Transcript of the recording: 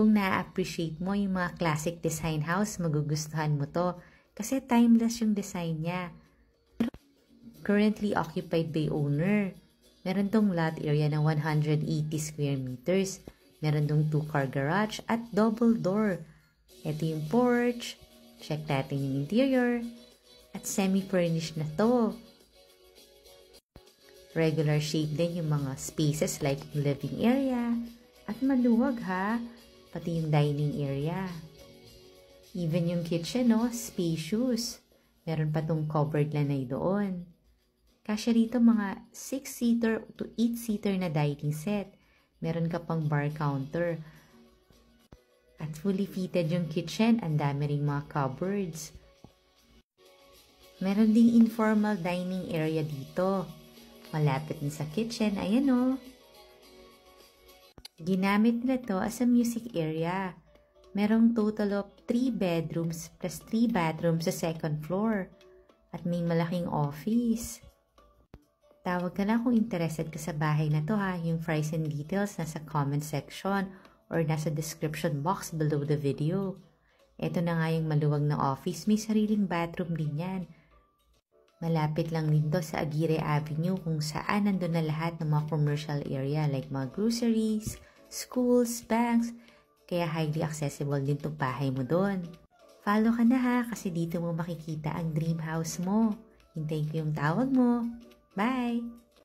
Kung na-appreciate mo yung mga classic design house, magugustuhan mo to kasi timeless yung design niya. Currently occupied by owner. Meron tong lot area na 180 square meters. Meron tong 2-car garage at double door. Ito yung porch. Check natin yung interior. At semi-furnished na to. Regular shape din yung mga spaces like living area. At maluwag ha, pati yung dining area. Even yung kitchen, no, spacious. Meron pa tong covered lanay doon. Kasya rito mga 6-seater to 8-seater na dining set. Meron ka pang bar counter. At fully fitted yung kitchen, ang dami ring mga cupboards. Meron ding informal dining area dito. Malapit din sa kitchen, ayan o. Ginamit nila to as a music area. Merong total of 3 bedrooms plus 3 bathrooms sa second floor. At may malaking office. Tawag ka na kung interested ka sa bahay na to ha. Yung price and details nasa comment section or nasa description box below the video. Ito na nga yung maluwag na office. May sariling bathroom din yan. Malapit lang dito sa Aguirre Avenue kung saan nandun na lahat ng mga commercial area like mga groceries, schools, banks, kaya highly accessible din itong bahay mo doon. Follow ka na ha kasi dito mo makikita ang dream house mo. Hintayin ko yung tawag mo. Bye!